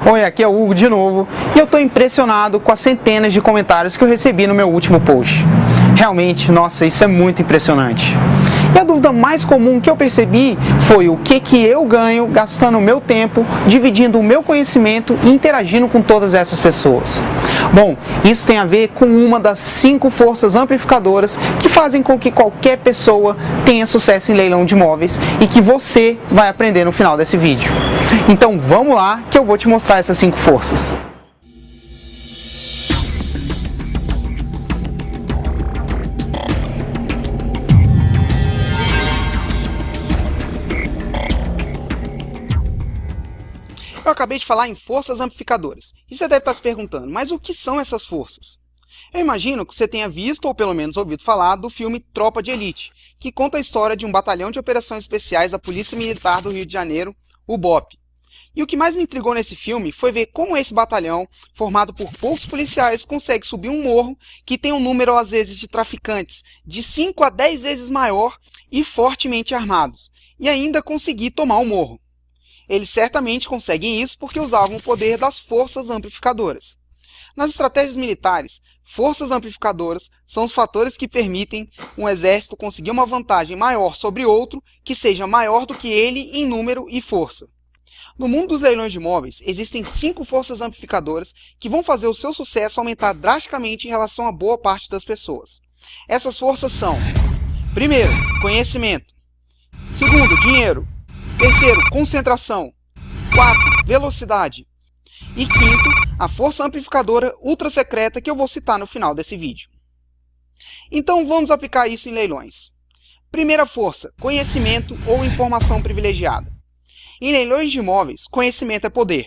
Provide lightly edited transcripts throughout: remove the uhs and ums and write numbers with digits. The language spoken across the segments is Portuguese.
Oi, aqui é o Hugo de novo e eu estou impressionado com as centenas de comentários que eu recebi no meu último post. Realmente, nossa, isso é muito impressionante. E a dúvida mais comum que eu percebi foi o que eu ganho gastando o meu tempo, dividindo o meu conhecimento e interagindo com todas essas pessoas. Bom, isso tem a ver com uma das 5 forças amplificadoras que fazem com que qualquer pessoa tenha sucesso em leilão de imóveis e que você vai aprender no final desse vídeo. Então vamos lá que eu vou te mostrar essas 5 forças. Eu acabei de falar em forças amplificadoras, e você deve estar se perguntando, mas o que são essas forças? Eu imagino que você tenha visto, ou pelo menos ouvido falar, do filme Tropa de Elite, que conta a história de um batalhão de operações especiais da Polícia Militar do Rio de Janeiro, o BOPE. E o que mais me intrigou nesse filme foi ver como esse batalhão, formado por poucos policiais, consegue subir um morro que tem um número, às vezes, de traficantes de 5 a 10 vezes maior e fortemente armados, e ainda conseguir tomar o morro. Eles certamente conseguem isso porque usavam o poder das forças amplificadoras. Nas estratégias militares, forças amplificadoras são os fatores que permitem um exército conseguir uma vantagem maior sobre outro que seja maior do que ele em número e força. No mundo dos leilões de imóveis, existem 5 forças amplificadoras que vão fazer o seu sucesso aumentar drasticamente em relação a boa parte das pessoas. Essas forças são: primeiro, conhecimento; segundo, dinheiro; terceiro, concentração; 4, velocidade; e quinto, a força amplificadora ultra secreta que eu vou citar no final desse vídeo. Então vamos aplicar isso em leilões. Primeira força, conhecimento ou informação privilegiada. Em leilões de imóveis, conhecimento é poder,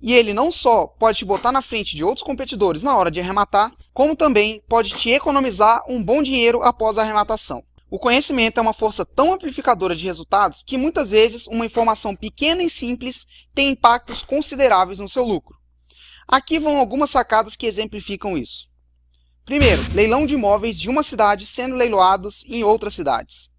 e ele não só pode te botar na frente de outros competidores na hora de arrematar, como também pode te economizar um bom dinheiro após a arrematação. O conhecimento é uma força tão amplificadora de resultados que muitas vezes uma informação pequena e simples tem impactos consideráveis no seu lucro. Aqui vão algumas sacadas que exemplificam isso. Primeiro, leilão de imóveis de uma cidade sendo leiloados em outras cidades.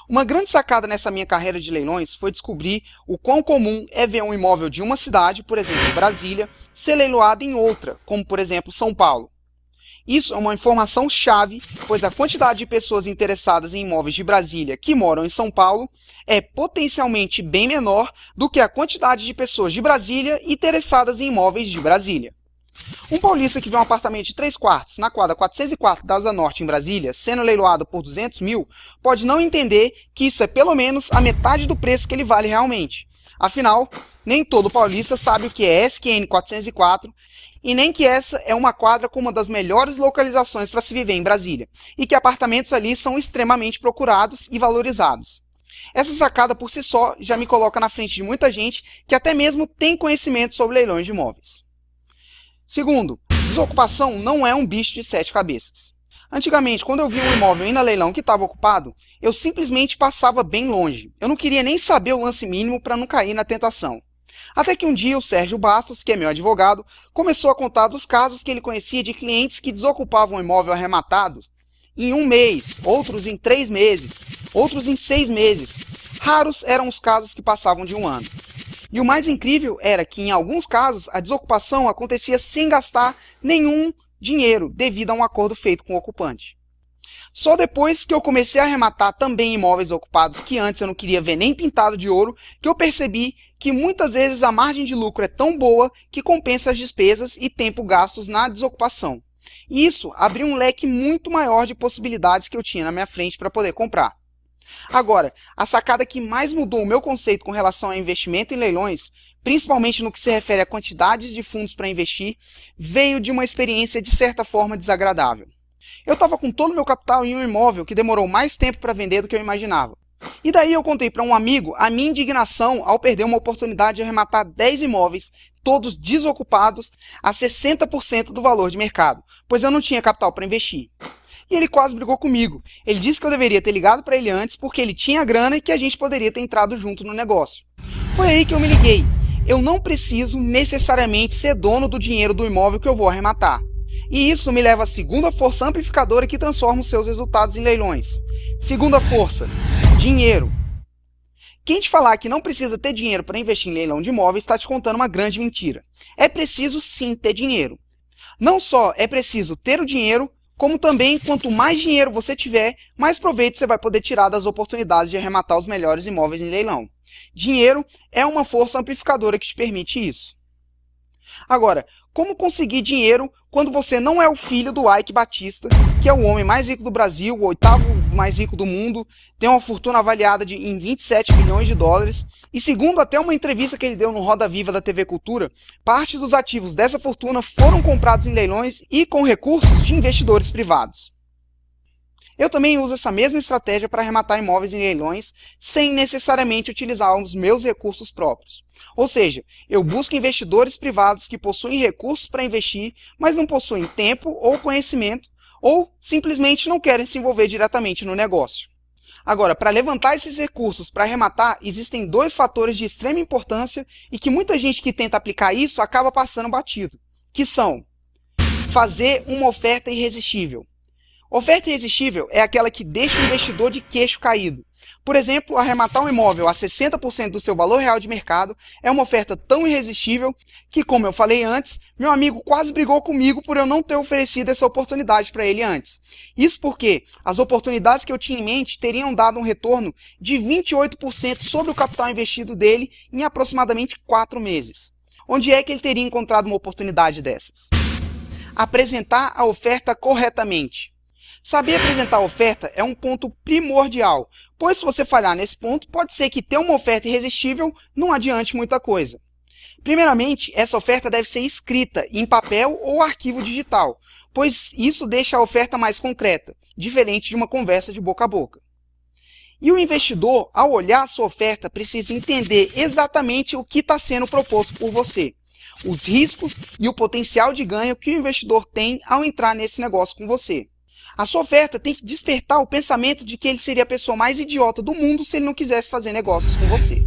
Uma grande sacada nessa minha carreira de leilões foi descobrir o quão comum é ver um imóvel de uma cidade, por exemplo, Brasília, ser leiloado em outra, como por exemplo São Paulo. Isso é uma informação chave, pois a quantidade de pessoas interessadas em imóveis de Brasília que moram em São Paulo é potencialmente bem menor do que a quantidade de pessoas de Brasília interessadas em imóveis de Brasília. Um paulista que vê um apartamento de 3 quartos na quadra 404 da Asa Norte em Brasília sendo leiloado por 200 mil pode não entender que isso é pelo menos a metade do preço que ele vale realmente. Afinal, nem todo paulista sabe o que é SQN 404 e nem que essa é uma quadra com uma das melhores localizações para se viver em Brasília e que apartamentos ali são extremamente procurados e valorizados. Essa sacada por si só já me coloca na frente de muita gente que até mesmo tem conhecimento sobre leilões de imóveis. Segundo, desocupação não é um bicho de 7 cabeças. Antigamente, quando eu via um imóvel indo a leilão que estava ocupado, eu simplesmente passava bem longe. Eu não queria nem saber o lance mínimo para não cair na tentação. Até que um dia o Sérgio Bastos, que é meu advogado, começou a contar dos casos que ele conhecia de clientes que desocupavam um imóvel arrematado em 1 mês, outros em 3 meses, outros em 6 meses. Raros eram os casos que passavam de 1 ano. E o mais incrível era que, em alguns casos, a desocupação acontecia sem gastar nenhum dinheiro devido a um acordo feito com o ocupante. Só depois que eu comecei a arrematar também imóveis ocupados que antes eu não queria ver nem pintado de ouro, que eu percebi que muitas vezes a margem de lucro é tão boa que compensa as despesas e tempo gastos na desocupação. E isso abriu um leque muito maior de possibilidades que eu tinha na minha frente para poder comprar. Agora, a sacada que mais mudou o meu conceito com relação ao investimento em leilões, principalmente no que se refere a quantidades de fundos para investir, veio de uma experiência de certa forma desagradável. Eu estava com todo o meu capital em um imóvel que demorou mais tempo para vender do que eu imaginava. E daí eu contei para um amigo a minha indignação ao perder uma oportunidade de arrematar 10 imóveis, todos desocupados, a 60% do valor de mercado, pois eu não tinha capital para investir. E ele quase brigou comigo. Ele disse que eu deveria ter ligado para ele antes porque ele tinha grana e que a gente poderia ter entrado junto no negócio. Foi aí que eu me liguei. Eu não preciso necessariamente ser dono do dinheiro do imóvel que eu vou arrematar. E isso me leva à segunda força amplificadora que transforma os seus resultados em leilões. Segunda força, dinheiro. Quem te falar que não precisa ter dinheiro para investir em leilão de imóveis está te contando uma grande mentira. É preciso sim ter dinheiro. Não só é preciso ter o dinheiro, como também quanto mais dinheiro você tiver, mais proveito você vai poder tirar das oportunidades de arrematar os melhores imóveis em leilão. Dinheiro é uma força amplificadora que te permite isso. Agora, como conseguir dinheiro quando você não é o filho do Ike Batista, que é o homem mais rico do Brasil, o oitavo mais rico do mundo, tem uma fortuna avaliada em 27 bilhões de dólares, e segundo até uma entrevista que ele deu no Roda Viva da TV Cultura, parte dos ativos dessa fortuna foram comprados em leilões e com recursos de investidores privados. Eu também uso essa mesma estratégia para arrematar imóveis em leilões sem necessariamente utilizar os meus recursos próprios. Ou seja, eu busco investidores privados que possuem recursos para investir, mas não possuem tempo ou conhecimento, ou simplesmente não querem se envolver diretamente no negócio. Agora, para levantar esses recursos para arrematar, existem dois fatores de extrema importância e que muita gente que tenta aplicar isso acaba passando batido, que são fazer uma oferta irresistível. Oferta irresistível é aquela que deixa o investidor de queixo caído. Por exemplo, arrematar um imóvel a 60% do seu valor real de mercado é uma oferta tão irresistível que, como eu falei antes, meu amigo quase brigou comigo por eu não ter oferecido essa oportunidade para ele antes. Isso porque as oportunidades que eu tinha em mente teriam dado um retorno de 28% sobre o capital investido dele em aproximadamente 4 meses. Onde é que ele teria encontrado uma oportunidade dessas? Apresentar a oferta corretamente. Saber apresentar a oferta é um ponto primordial, pois se você falhar nesse ponto, pode ser que ter uma oferta irresistível não adiante muita coisa. Primeiramente, essa oferta deve ser escrita em papel ou arquivo digital, pois isso deixa a oferta mais concreta, diferente de uma conversa de boca a boca. E o investidor, ao olhar a sua oferta, precisa entender exatamente o que está sendo proposto por você, os riscos e o potencial de ganho que o investidor tem ao entrar nesse negócio com você. A sua oferta tem que despertar o pensamento de que ele seria a pessoa mais idiota do mundo se ele não quisesse fazer negócios com você.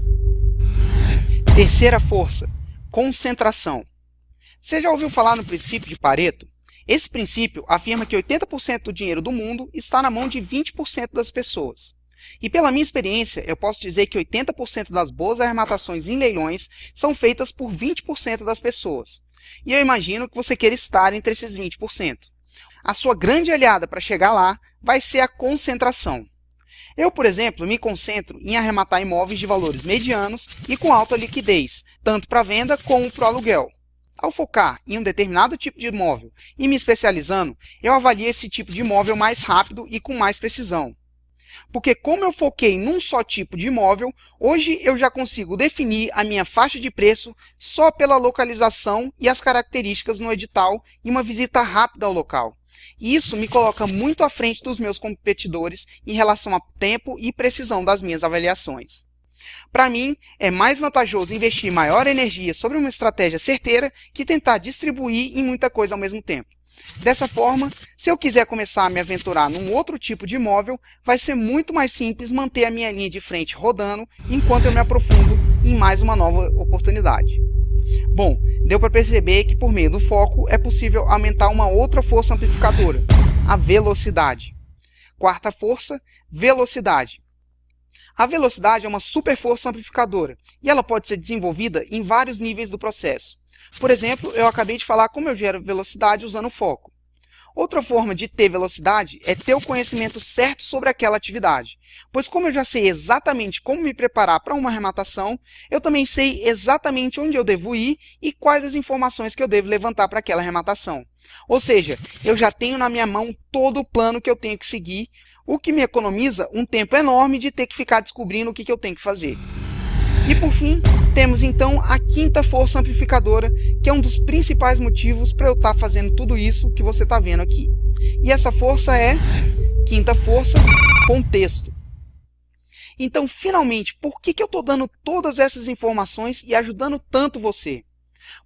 Terceira força, concentração. Você já ouviu falar no princípio de Pareto? Esse princípio afirma que 80% do dinheiro do mundo está na mão de 20% das pessoas. E pela minha experiência, eu posso dizer que 80% das boas arrematações em leilões são feitas por 20% das pessoas. E eu imagino que você queira estar entre esses 20%. A sua grande aliada para chegar lá vai ser a concentração. Eu, por exemplo, me concentro em arrematar imóveis de valores medianos e com alta liquidez, tanto para venda como para o aluguel. Ao focar em um determinado tipo de imóvel e me especializando, eu avalio esse tipo de imóvel mais rápido e com mais precisão. Porque como eu foquei num só tipo de imóvel, hoje eu já consigo definir a minha faixa de preço só pela localização e as características no edital e uma visita rápida ao local. E isso me coloca muito à frente dos meus competidores em relação a tempo e precisão das minhas avaliações. Para mim, é mais vantajoso investir maior energia sobre uma estratégia certeira que tentar distribuir em muita coisa ao mesmo tempo. Dessa forma, se eu quiser começar a me aventurar num outro tipo de imóvel, vai ser muito mais simples manter a minha linha de frente rodando enquanto eu me aprofundo em mais uma nova oportunidade. Bom, deu para perceber que por meio do foco é possível aumentar uma outra força amplificadora, a velocidade. Quarta força, velocidade. A velocidade é uma super força amplificadora e ela pode ser desenvolvida em vários níveis do processo. Por exemplo, eu acabei de falar como eu gero velocidade usando foco. Outra forma de ter velocidade é ter o conhecimento certo sobre aquela atividade, pois como eu já sei exatamente como me preparar para uma arrematação, eu também sei exatamente onde eu devo ir e quais as informações que eu devo levantar para aquela arrematação. Ou seja, eu já tenho na minha mão todo o plano que eu tenho que seguir, o que me economiza um tempo enorme de ter que ficar descobrindo o que eu tenho que fazer. E por fim, temos então a quinta força amplificadora, que é um dos principais motivos para eu estar fazendo tudo isso que você está vendo aqui. E essa força é, quinta força, contexto. Então, finalmente, por que eu estou dando todas essas informações e ajudando tanto você?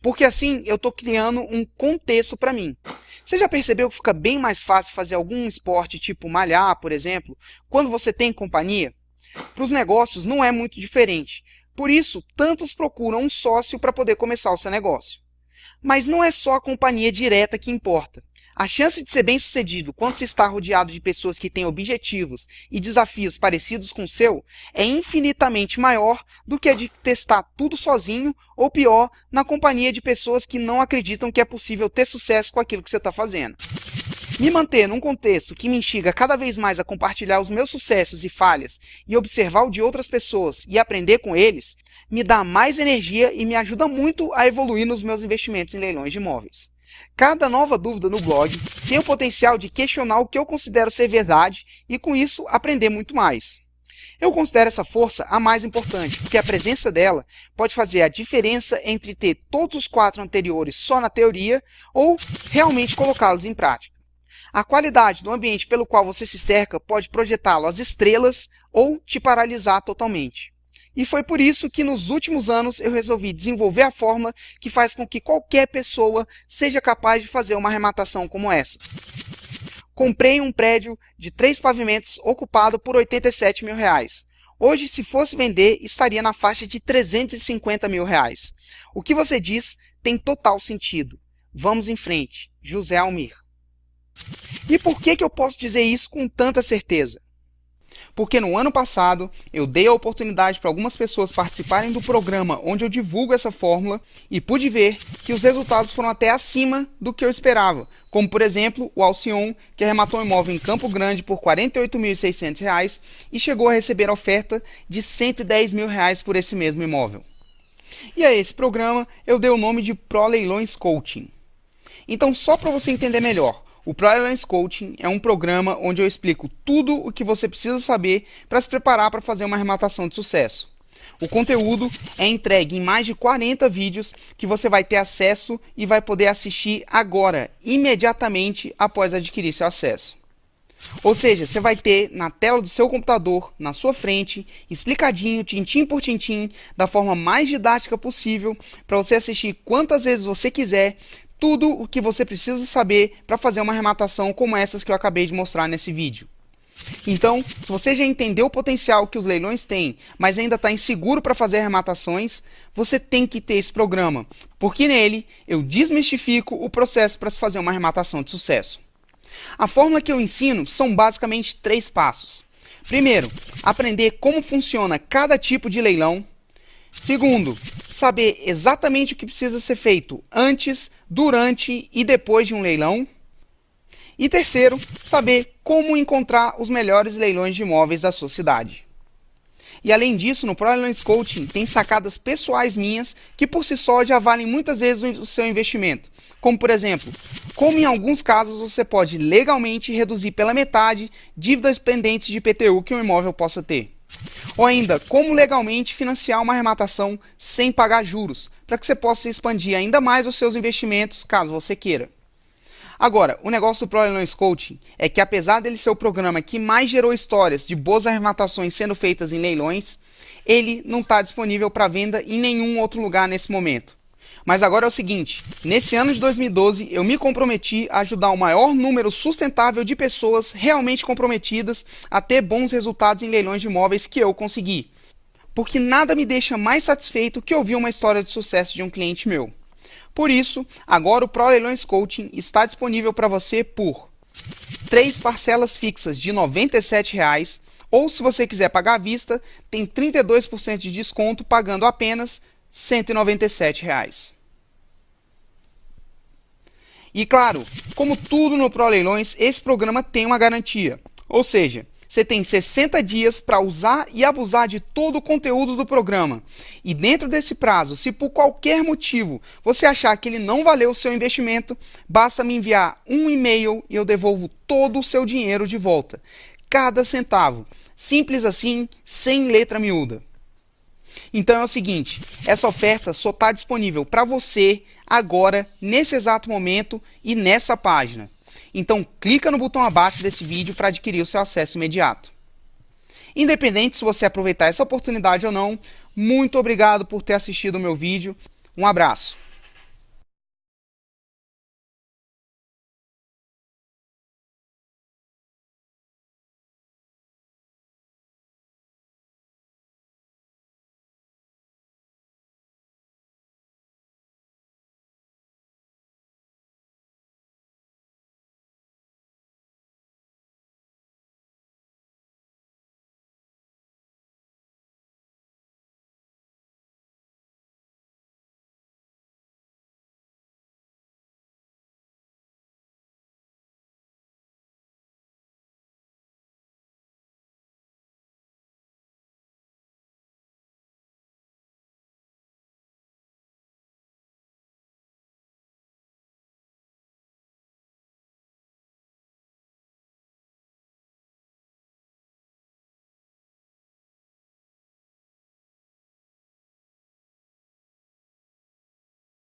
Porque assim eu estou criando um contexto para mim. Você já percebeu que fica bem mais fácil fazer algum esporte tipo malhar, por exemplo, quando você tem companhia? Para os negócios não é muito diferente. Por isso, tantos procuram um sócio para poder começar o seu negócio. Mas não é só a companhia direta que importa. A chance de ser bem-sucedido quando se está rodeado de pessoas que têm objetivos e desafios parecidos com o seu é infinitamente maior do que a de testar tudo sozinho ou, pior, na companhia de pessoas que não acreditam que é possível ter sucesso com aquilo que você está fazendo. Me manter num contexto que me instiga cada vez mais a compartilhar os meus sucessos e falhas e observar o de outras pessoas e aprender com eles, me dá mais energia e me ajuda muito a evoluir nos meus investimentos em leilões de imóveis. Cada nova dúvida no blog tem o potencial de questionar o que eu considero ser verdade e, com isso, aprender muito mais. Eu considero essa força a mais importante, porque a presença dela pode fazer a diferença entre ter todos os 4 anteriores só na teoria ou realmente colocá-los em prática. A qualidade do ambiente pelo qual você se cerca pode projetá-lo às estrelas ou te paralisar totalmente. E foi por isso que nos últimos anos eu resolvi desenvolver a fórmula que faz com que qualquer pessoa seja capaz de fazer uma arrematação como essa. Comprei um prédio de 3 pavimentos ocupado por R$87 mil. Hoje, se fosse vender, estaria na faixa de R$350 mil. O que você diz tem total sentido. Vamos em frente. José Almir. E por que eu posso dizer isso com tanta certeza? Porque no ano passado eu dei a oportunidade para algumas pessoas participarem do programa onde eu divulgo essa fórmula e pude ver que os resultados foram até acima do que eu esperava, como por exemplo o Alcion, que arrematou um imóvel em Campo Grande por R$ 48.600 e chegou a receber a oferta de R$110 mil por esse mesmo imóvel. E a esse programa eu dei o nome de Pro Leilões Coaching. Então, só para você entender melhor, o Pro Leilões Coaching é um programa onde eu explico tudo o que você precisa saber para se preparar para fazer uma arrematação de sucesso. O conteúdo é entregue em mais de 40 vídeos que você vai ter acesso e vai poder assistir agora, imediatamente após adquirir seu acesso. Ou seja, você vai ter na tela do seu computador, na sua frente, explicadinho, tintim por tintim, da forma mais didática possível, para você assistir quantas vezes você quiser, tudo o que você precisa saber para fazer uma arrematação como essas que eu acabei de mostrar nesse vídeo. Então, se você já entendeu o potencial que os leilões têm, mas ainda está inseguro para fazer arrematações, você tem que ter esse programa, porque nele eu desmistifico o processo para se fazer uma arrematação de sucesso. A fórmula que eu ensino são basicamente 3 passos. Primeiro, aprender como funciona cada tipo de leilão. Segundo, saber exatamente o que precisa ser feito antes, durante e depois de um leilão. E terceiro, saber como encontrar os melhores leilões de imóveis da sua cidade. E além disso, no Pro Leilões Coaching tem sacadas pessoais minhas que por si só já valem muitas vezes o seu investimento. Como por exemplo, como em alguns casos você pode legalmente reduzir pela metade dívidas pendentes de IPTU que um imóvel possa ter. Ou ainda, como legalmente financiar uma arrematação sem pagar juros, para que você possa expandir ainda mais os seus investimentos, caso você queira. Agora, o negócio do Pro Leilões Coaching é que, apesar dele ser o programa que mais gerou histórias de boas arrematações sendo feitas em leilões, ele não está disponível para venda em nenhum outro lugar nesse momento. Mas agora é o seguinte, nesse ano de 2012 eu me comprometi a ajudar o maior número sustentável de pessoas realmente comprometidas a ter bons resultados em leilões de imóveis que eu consegui. Porque nada me deixa mais satisfeito que ouvir uma história de sucesso de um cliente meu. Por isso, agora o Pro Leilões Coaching está disponível para você por 3 parcelas fixas de R$ 97,00, ou se você quiser pagar à vista, tem 32% de desconto pagando apenas R$ 197,00. E claro, como tudo no Pro Leilões, esse programa tem uma garantia. Ou seja, você tem 60 dias para usar e abusar de todo o conteúdo do programa. E dentro desse prazo, se por qualquer motivo você achar que ele não valeu o seu investimento, basta me enviar um e-mail e eu devolvo todo o seu dinheiro de volta. Cada centavo. Simples assim, sem letra miúda. Então é o seguinte, essa oferta só está disponível para você agora, nesse exato momento e nessa página. Então clica no botão abaixo desse vídeo para adquirir o seu acesso imediato. Independente se você aproveitar essa oportunidade ou não, muito obrigado por ter assistido o meu vídeo. Um abraço.